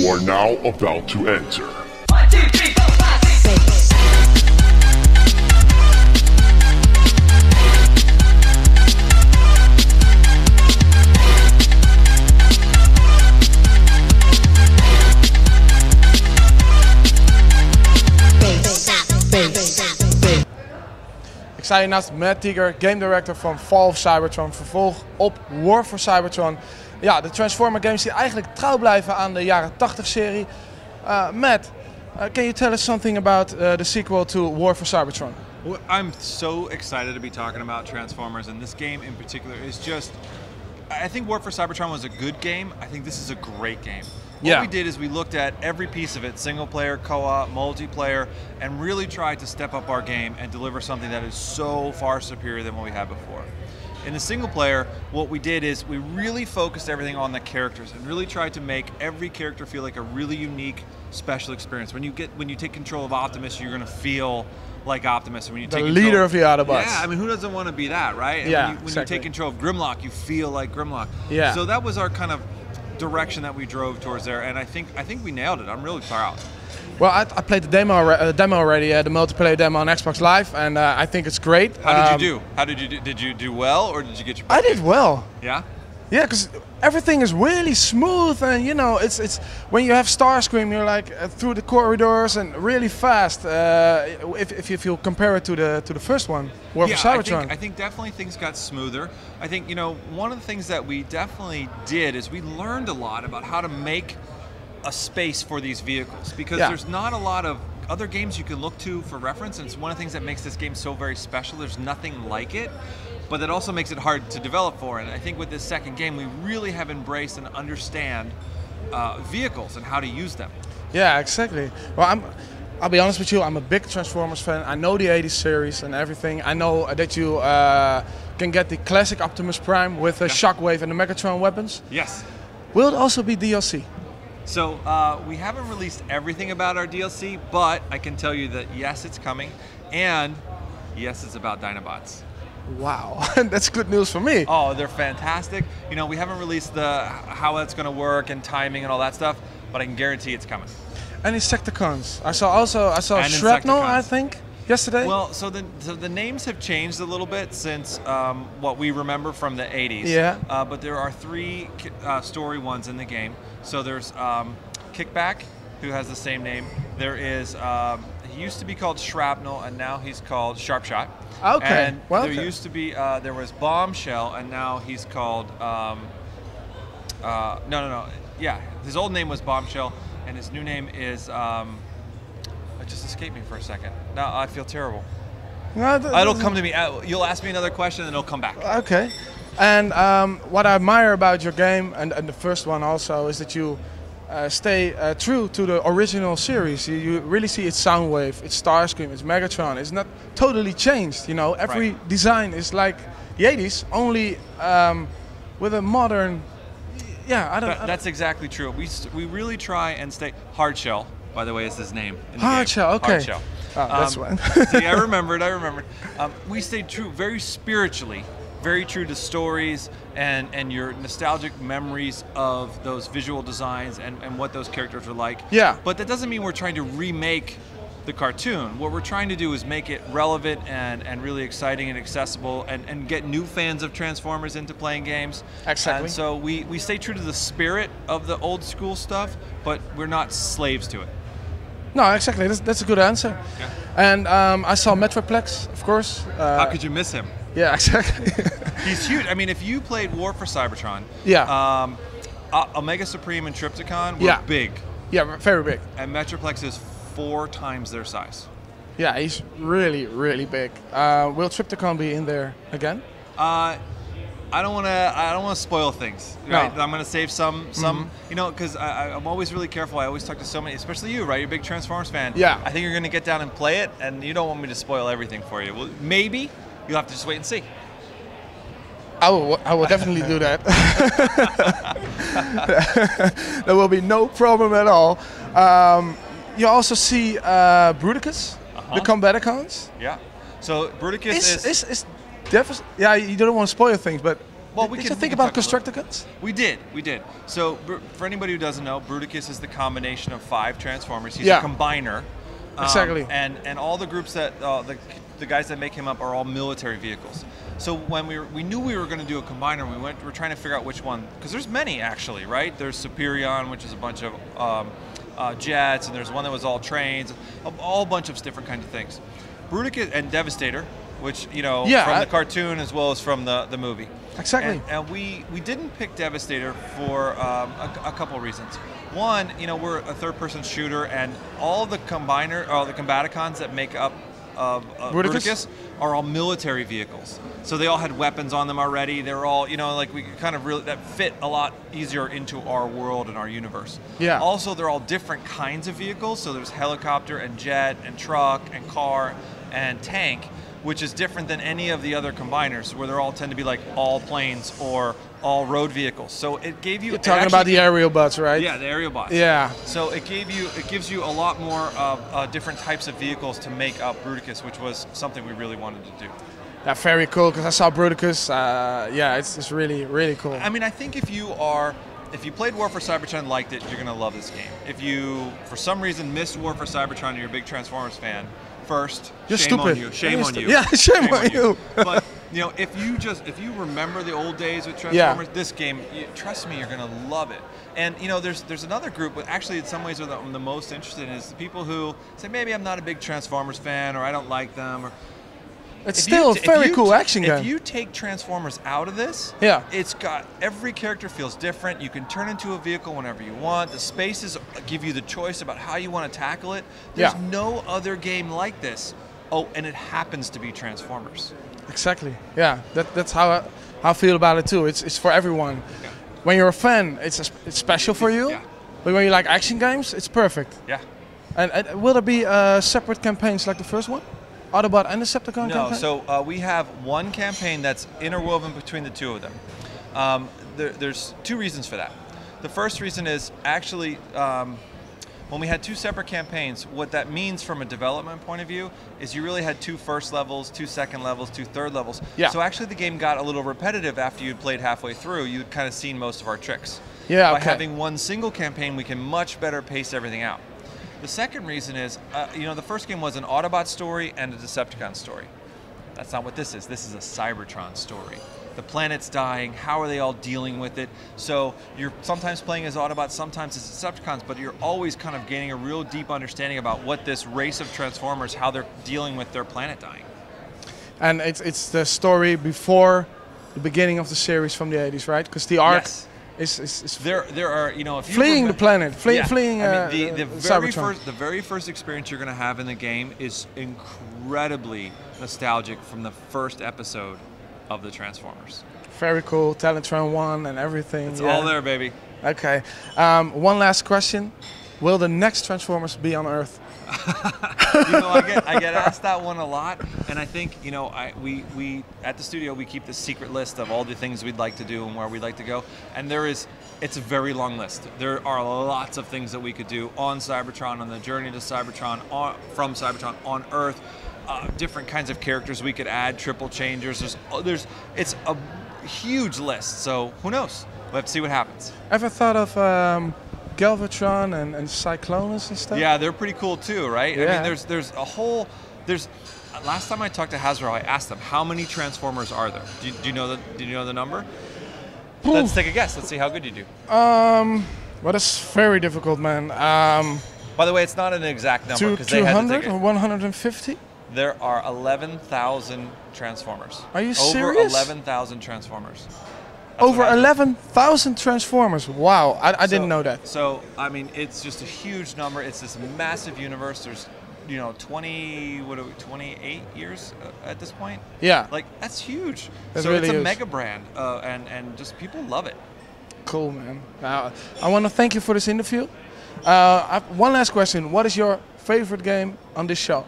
You are now about to enter 1, 2, 3, 4, 5, 6. Ik sta hier naast Matt Tiger, game director van Fall of Cybertron, vervolg op War for Cybertron. Ja, de Transformer games die eigenlijk trouw blijven aan de jaren 80 serie. Matt, can you tell us something about the sequel to War for Cybertron? Well, I'm so excited to be talking about Transformers, and this game in particular is just... I think War for Cybertron was a good game. I think this is a great game. What we did is we looked at every piece of it, single player, co-op, multiplayer, and really tried to step up our game and deliver something that is so far superior than what we had before. In the single player, what we did is we really focused everything on the characters and really tried to make every character feel like a really unique, special experience. When you take control of Optimus, you're going to feel like Optimus. When you take the leader of the Autobots. Yeah, I mean, who doesn't want to be that, right? And yeah, when you take control of Grimlock, you feel like Grimlock. Yeah. So that was our kind of direction that we drove towards there, and I think we nailed it. I'm really proud. Well, I played the demo already, the multiplayer demo on Xbox Live, and I think it's great. How did you do? How did you do? Did you do well, or did you get your? I did well. Yeah. Yeah, because everything is really smooth, and you know, it's when you have Starscream, you're like through the corridors and really fast. If you compare it to the first one, War for Cybertron. I think definitely things got smoother. I think, you know, one of the things that we definitely did is we learned a lot about how to make a space for these vehicles, because there's not a lot of other games you can look to for reference, and it's one of the things that makes this game so very special. There's nothing like it. But that also makes it hard to develop for. And I think with this second game, we really have embraced and understand vehicles and how to use them. Yeah, exactly. Well, I'll be honest with you, I'm a big Transformers fan. I know the 80s series and everything. I know that you can get the classic Optimus Prime with the Shockwave and the Megatron weapons. Yes. Will it also be DLC? So we haven't released everything about our DLC, but I can tell you that yes, it's coming. And yes, it's about Dinobots. Wow, that's good news for me. Oh, they're fantastic. You know, we haven't released how that's going to work and timing and all that stuff, but I can guarantee it's coming. And Insecticons. I saw Shrapnel, I think, yesterday. Well, so the names have changed a little bit since what we remember from the 80s. Yeah. But there are 3 story ones in the game. So there's Kickback, who has the same name. There is he used to be called Shrapnel, and now he's called Sharpshot. Okay. And there used to be there was Bombshell, and now he's called no. Yeah, his old name was Bombshell, and his new name is it just escaped me for a second. Now I feel terrible. No, it'll come to me. You'll ask me another question, and it'll come back. Okay. And what I admire about your game, and the first one also, is that you stay true to the original series. You really see its Soundwave, its Starscream, its Megatron. It's not totally changed. You know, every design is like the 80s, only with a modern. Yeah, That's exactly true. We really try and stay. Hardshell, by the way, is his name. Hardshell, okay. Hardshell. Oh, that's one. See, I remembered. We stayed true, very spiritually. Very true to stories and your nostalgic memories of those visual designs and what those characters are like. Yeah. But that doesn't mean we're trying to remake the cartoon. What we're trying to do is make it relevant and really exciting and accessible and get new fans of Transformers into playing games. Exactly. And so we stay true to the spirit of the old school stuff, but we're not slaves to it. No, exactly. That's a good answer. Yeah. And I saw Metroplex, of course. How could you miss him? Yeah, exactly. He's huge. I mean, if you played War for Cybertron, Omega Supreme and Trypticon were big. Yeah, very big. And Metroplex is 4 times their size. Yeah, he's really, really big. Will Trypticon be in there again? I don't want to spoil things. Right? No. I'm going to save some. You know, because I'm always really careful. I always talk to so many, especially you, right? You're a big Transformers fan. Yeah. I think you're going to get down and play it, and you don't want me to spoil everything for you. Well, maybe. You'll have to just wait and see. I will definitely do that. There will be no problem at all. You also see Bruticus, the Combaticons. Yeah. So Bruticus is yeah, you don't want to spoil things, but Well, Did you think about Constructicons? We did. So, for anybody who doesn't know, Bruticus is the combination of 5 Transformers. He's a combiner. Exactly. And all the groups that the guys that make him up are all military vehicles. So when we knew we were going to do a combiner, we're trying to figure out which one, because there's many actually, right? There's Superion, which is a bunch of jets, and there's one that was all trains, a bunch of different kinds of things. Bruticus and Devastator, which from the cartoon as well as from the movie. Exactly. And we didn't pick Devastator for a couple of reasons. One, we're a third-person shooter, and all the Combaticons that make up Bruticus are all military vehicles. So they all had weapons on them already. They're all, we kind of really, that fit a lot easier into our world and our universe. Yeah. Also, they're all different kinds of vehicles. So there's helicopter and jet and truck and car and tank, which is different than any of the other combiners, where they all tend to be like all planes or all road vehicles. So it gave you. You're talking about the aerial bots, right? Yeah, the aerial bots. Yeah. So it gives you a lot more different types of vehicles to make up Bruticus, which was something we really wanted to do. Yeah, very cool. Because I saw Bruticus. It's really cool. I mean, I think if you played War for Cybertron and liked it, you're gonna love this game. If you, for some reason, missed War for Cybertron and you're a big Transformers fan, first, you're shame stupid. on you. Shame on you. Yeah, shame on you. But if you remember the old days with Transformers, this game, trust me, you're gonna love it. And there's another group, but actually in some ways I'm the most interested in, is the people who say maybe I'm not a big Transformers fan, or I don't like them, or it's still a very cool action game. If you take Transformers out of this, it's got, every character feels different. You can turn into a vehicle whenever you want. The spaces give you the choice about how you want to tackle it. There's no other game like this. Oh, and it happens to be Transformers. Exactly. Yeah, that's how I feel about it too. It's for everyone. Yeah. When you're a fan, it's special for you. Yeah. But when you like action games, it's perfect. Yeah. And will there be separate campaigns like the first one? Autobot and Decepticon campaign? No, so we have one campaign that's interwoven between the two of them. There's 2 reasons for that. The first reason is actually when we had 2 separate campaigns, what that means from a development point of view is you really had 2 first levels, 2 second levels, 2 third levels. Yeah. So actually the game got a little repetitive after you'd played halfway through. You'd kind of seen most of our tricks. Yeah, By having one single campaign, we can much better pace everything out. The second reason is, the first game was an Autobot story and a Decepticon story. That's not what this is. This is a Cybertron story. The planet's dying. How are they all dealing with it? So you're sometimes playing as Autobots, sometimes as Decepticons, but you're always kind of gaining a real deep understanding about what this race of Transformers, how they're dealing with their planet dying. And it's the story before the beginning of the series from the 80s, right? Because the arc is there are, if you fleeing the planet, fleeing the very first experience you're going to have in the game is incredibly nostalgic from the first episode of the Transformers. Very cool, Talentron 1 and everything. It's all there, baby. Okay. One last question. Will the next Transformers be on Earth? I get asked that one a lot, and I think we at the studio we keep this secret list of all the things we'd like to do and where we'd like to go, and it's a very long list. There are lots of things that we could do on Cybertron, on the journey to Cybertron, from Cybertron on Earth. Different kinds of characters we could add, triple changers. It's a huge list. So who knows? We'll have to see what happens. Ever thought of Galvatron and Cyclonus and stuff? Yeah, they're pretty cool too, right? Yeah. I mean, there's last time I talked to Hasbro, I asked them how many Transformers are there. Do you know the number? Let's take a guess. Let's see how good you do. Well, that's very difficult, man. By the way, it's not an exact number because they had to take 200 or 150? There are 11,000 Transformers. Are you serious? Over 11,000 Transformers. That's over 11,000 Transformers. Wow, I didn't know that. So, I mean, it's just a huge number. It's this massive universe. There's, 28 years at this point? Yeah. Like, that's huge. So really it's a mega brand, and just people love it. Cool, man. I want to thank you for this interview. One last question. What is your favorite game on this show?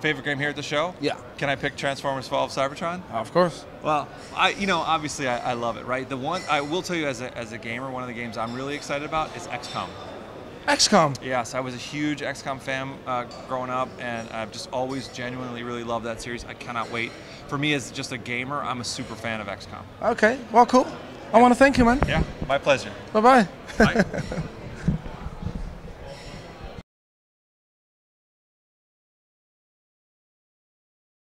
Favorite game here at the show? Yeah. Can I pick Transformers Fall of Cybertron? Of course. Well, obviously I love it, right? The one I will tell you as a gamer, one of the games I'm really excited about is XCOM. XCOM. Yes, I was a huge XCOM fan growing up, and I've just always genuinely really loved that series. I cannot wait. For me, as just a gamer, I'm a super fan of XCOM. Okay, well, cool. I want to thank you, man. Yeah, my pleasure. Bye-bye. Bye.